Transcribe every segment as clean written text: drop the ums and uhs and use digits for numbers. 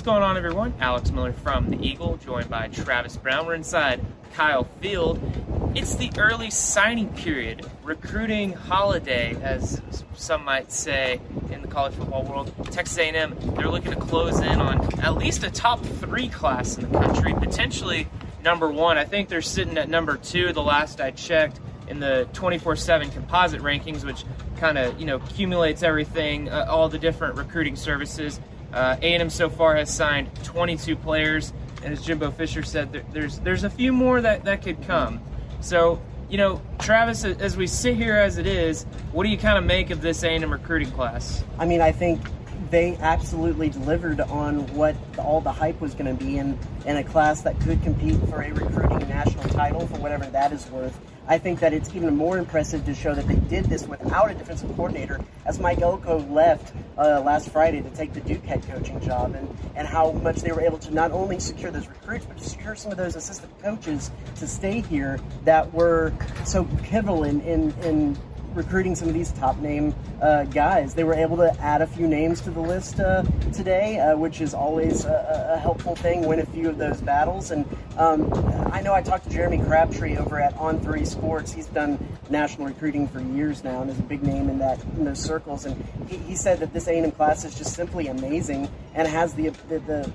What's going on, everyone? Alex Millen from the Eagle, joined by Travis Brown. We're inside Kyle Field. It's the early signing period, recruiting holiday, as some might say in the college football world. Texas A&M, they're looking to close in on at least a top 3 class in the country, potentially number 1. I think they're sitting at number 2 the last I checked in the 24/7 composite rankings, which kind of, accumulates everything, all the different recruiting services. A&M so far has signed 22 players, and as Jimbo Fisher said, there's a few more that could come. So, Travis, as we sit here as it is, what do you kind of make of this A&M recruiting class? I mean, I think they absolutely delivered on what all the hype was going to be in a class that could compete for a recruiting national title, for whatever that is worth. I think that it's even more impressive to show that they did this without a defensive coordinator, as Mike Elko left last Friday to take the Duke head coaching job, and how much they were able to not only secure those recruits, but to secure some of those assistant coaches to stay here that were so pivotal in recruiting some of these top-name guys. They were able to add a few names to the list today, which is always a helpful thing, win a few of those battles. And I know I talked to Jeremy Crabtree over at On3 Sports. He's done national recruiting for years now and is a big name in those circles. And he said that this A&M class is just simply amazing and has the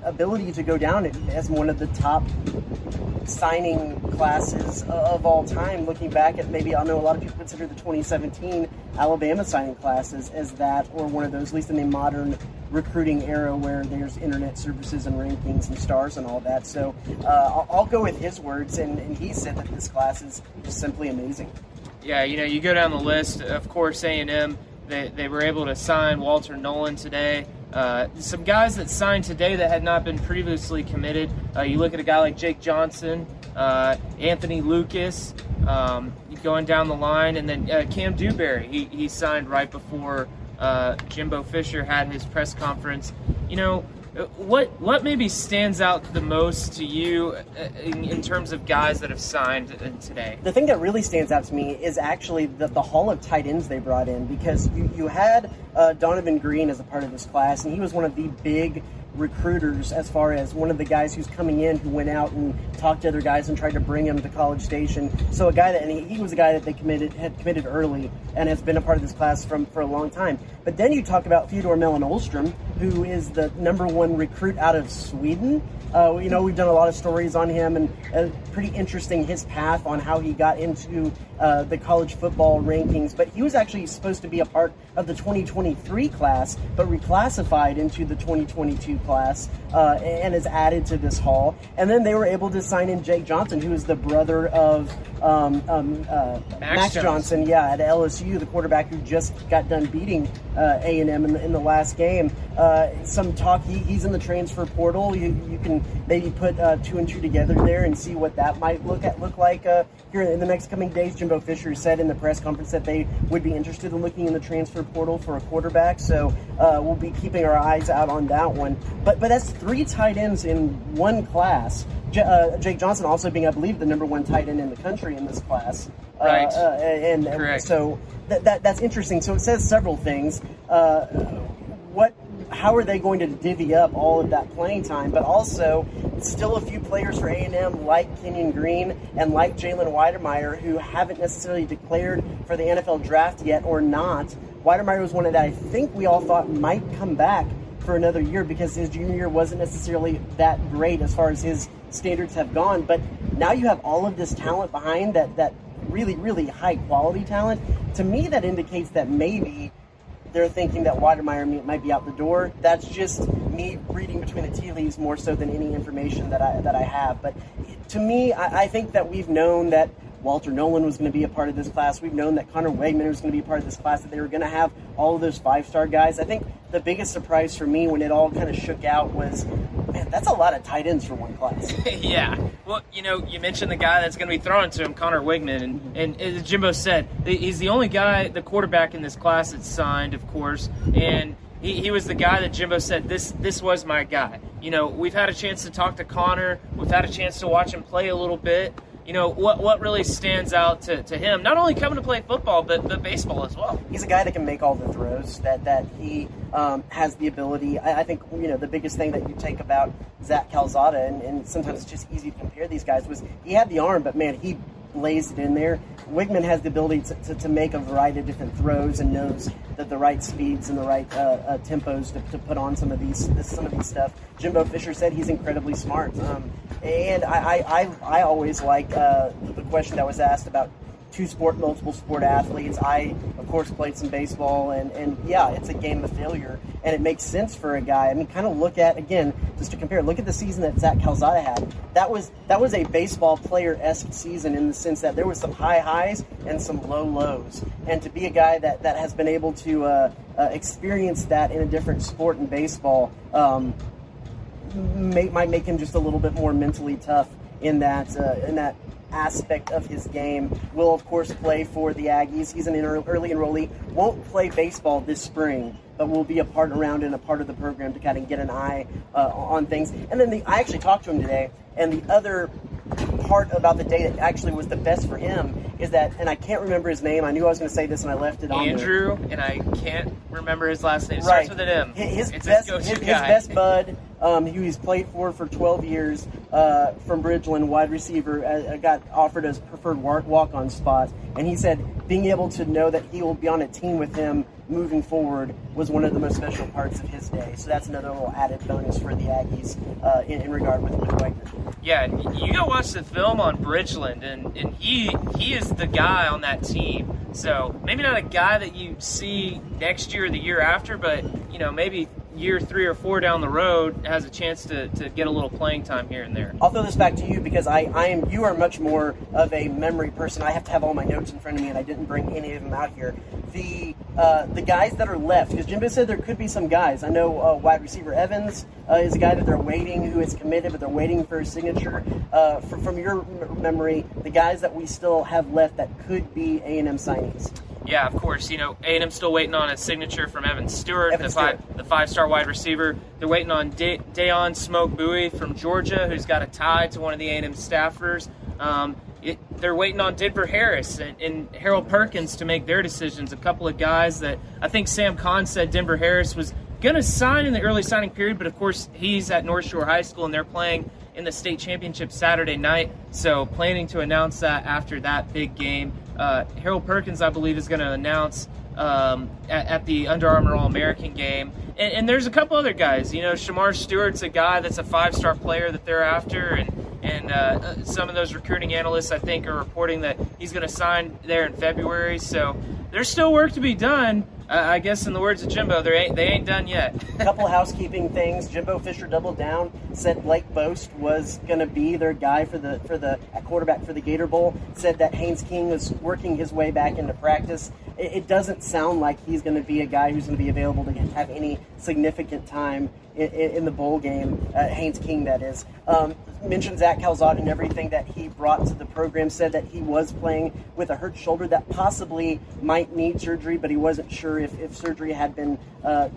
ability to go down as one of the top signing classes of all time. Looking back at, maybe, I know a lot of people consider the 2017 Alabama signing classes as that, or one of those, at least in the modern recruiting era where there's internet services and rankings and stars and all that. So I'll go with his words, and he said that this class is just simply amazing. Yeah, you go down the list. Of course, A&M, they were able to sign Walter Nolan today. Some guys that signed today that had not been previously committed. You look at a guy like Jake Johnson, Anthony Lucas, going down the line, and then Cam Dewberry. He signed right before Jimbo Fisher had his press conference. What maybe stands out the most to you in terms of guys that have signed today? The thing that really stands out to me is actually the haul of tight ends they brought in, because you had Donovan Greene as a part of this class, and he was one of the big recruiters, as far as one of the guys who's coming in who went out and talked to other guys and tried to bring him to College Station. So a guy that, and he was a guy that they had committed early and has been a part of this class for a long time. But then you talk about Theodore Millen Olstrom, who is the #1 recruit out of Sweden. We've done a lot of stories on him, and pretty interesting his path on how he got into the college football rankings. But he was actually supposed to be a part of the 2023 class, but reclassified into the 2022 class, and is added to this haul. And then they were able to sign in Jake Johnson, who is the brother of Max Johnson, at LSU, the quarterback who just got done beating A&M in the last game. Some talk, he's in the transfer portal. You can maybe put 2 and 2 together there and see what that might look like here in the next coming days. Jimbo Fisher said in the press conference that they would be interested in looking in the transfer portal for a quarterback, so we'll be keeping our eyes out on that one. But that's 3 tight ends in one class. Jake Johnson also being, I believe, the #1 tight end in the country in this class. Right. And so that's interesting. So it says several things. How are they going to divvy up all of that playing time? But also, still a few players for A&M like Kenyon Green and like Jalen Weidemeyer, who haven't necessarily declared for the NFL draft yet or not. Weidemeyer was one that I think we all thought might come back for another year, because his junior year wasn't necessarily that great as far as his standards have gone. But now you have all of this talent behind that really, really high quality talent. To me, that indicates that maybe they're thinking that Weidemeyer might be out the door. That's just me reading between the tea leaves more so than any information that I have. But to me, I think that we've known that Walter Nolan was going to be a part of this class. We've known that Connor Wigman was going to be a part of this class, that they were going to have all of those 5-star guys. I think the biggest surprise for me when it all kind of shook out was, man, that's a lot of tight ends for one class. Yeah. Well, you mentioned the guy that's going to be thrown to him, Connor Wigman, and as Jimbo said, he's the only guy, the quarterback in this class that's signed, of course, and he was the guy that Jimbo said, this was my guy. We've had a chance to talk to Connor. We've had a chance to watch him play a little bit. what really stands out to him, not only coming to play football, but baseball as well. He's a guy that can make all the throws, that he has the ability. I think, the biggest thing that you take about Zach Calzada, and sometimes it's just easy to compare these guys, was he had the arm, but, man, he blazed it in there. Wigman has the ability to make a variety of different throws and knows that the right speeds and the right tempos to put on some of these stuff. Jimbo Fisher said he's incredibly smart. And I always like the question that was asked about multiple sport athletes. I, of course, played some baseball, and yeah, it's a game of failure, and it makes sense for a guy. I mean, kind of look at, again, just to compare, look at the season that Zach Calzada had. That was a baseball player-esque season in the sense that there was some high highs and some low lows. And to be a guy that has been able to experience that in a different sport in baseball might make him just a little bit more mentally tough in that aspect of his game. Will, of course, play for the Aggies. He's an early enrollee. Won't play baseball this spring, but will be a part of the program to kind of get an eye on things. And then I actually talked to him today, and the other part about the day that actually was the best for him is that, and I can't remember his name. I knew I was going to say this, and I left it on Andrew, and I can't remember his last name. It starts with an M. His best bud, who he's played for 12 years, from Bridgeland, wide receiver, got offered as preferred walk-on spot, and he said being able to know that he will be on a team with him moving forward was one of the most special parts of his day. So that's another little added bonus for the Aggies in regard with Wigman. Yeah, and you go watch the film on Bridgeland, and he is the guy on that team. So maybe not a guy that you see next year or the year after, but maybe year 3 or 4 down the road has a chance to get a little playing time here and there. I'll throw this back to you because you are much more of a memory person. I have to have all my notes in front of me, and I didn't bring any of them out here. The guys that are left, because Jimbo said there could be some guys. I know wide receiver Evans is a guy that they're waiting, who is committed, but they're waiting for his signature. From your memory, the guys that we still have left that could be A&M signings. Yeah, of course. A&M's still waiting on a signature from Evan Stewart, the five-star wide receiver. They're waiting on Dayon Smoke Bowie from Georgia, who's got a tie to one of the A&M staffers. They're waiting on Denver Harris and Harold Perkins to make their decisions. A couple of guys that I think Sam Kahn said Denver Harris was going to sign in the early signing period, but of course he's at North Shore High School and they're playing in the state championship Saturday night, so planning to announce that after that big game. Harold Perkins, I believe, is going to announce at the Under Armour All-American game. And there's a couple other guys. Shamar Stewart's a guy that's a 5-star player that they're after, and some of those recruiting analysts, I think, are reporting that he's going to sign there in February. So there's still work to be done. I guess in the words of Jimbo, they ain't done yet. A couple housekeeping things. Jimbo Fisher doubled down, said Blake Boast was going to be their guy for the quarterback for the Gator Bowl. Said that Haynes King was working his way back into practice. It doesn't sound like he's going to be a guy who's going to be available to have any significant time in the bowl game. Haynes King, that is. Mentioned Zach Calzada and everything that he brought to the program. Said that he was playing with a hurt shoulder that possibly might need surgery, but he wasn't sure if surgery had been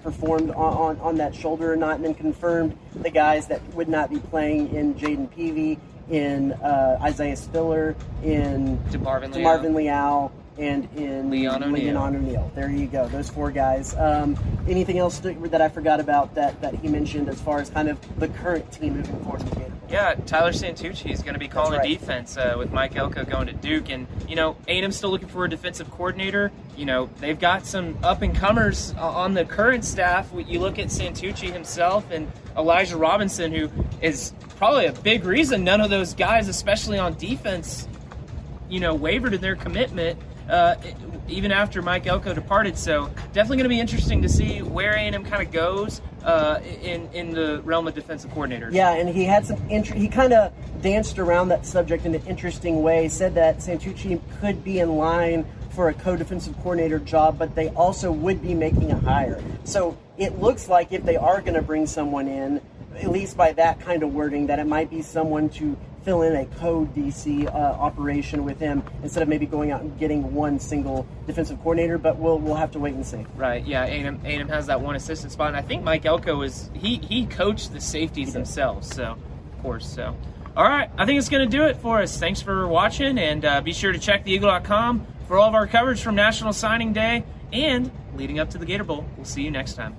performed on that shoulder or not. And then confirmed the guys that would not be playing in Jaden Peavy, in Isaiah Spiller, in DeMarvin Leal, and in Leon O'Neal. There you go. Those 4 guys. Anything else that I forgot about that he mentioned as far as kind of the current team moving forward in the Gator Bowl? Yeah, Tyler Santucci is going to be calling the defense with Mike Elko going to Duke. And, A&M's still looking for a defensive coordinator. They've got some up-and-comers on the current staff. You look at Santucci himself and Elijah Robinson, who is probably a big reason none of those guys, especially on defense, wavered in their commitment. Even after Mike Elko departed. So definitely going to be interesting to see where A&M kind of goes in the realm of defensive coordinator. Yeah, and he had he kind of danced around that subject in an interesting way. Said that Santucci could be in line for a co-defensive coordinator job, but they also would be making a hire. So it looks like if they are going to bring someone in, at least by that kind of wording, that it might be someone to fill in a co-DC operation with him instead of maybe going out and getting one single defensive coordinator, but we'll have to wait and see. Right, yeah, A&M has that one assistant spot, and I think Mike Elko he coached the safeties themselves, so, of course, so. All right, I think it's going to do it for us. Thanks for watching, and be sure to check theeagle.com for all of our coverage from National Signing Day and leading up to the Gator Bowl. We'll see you next time.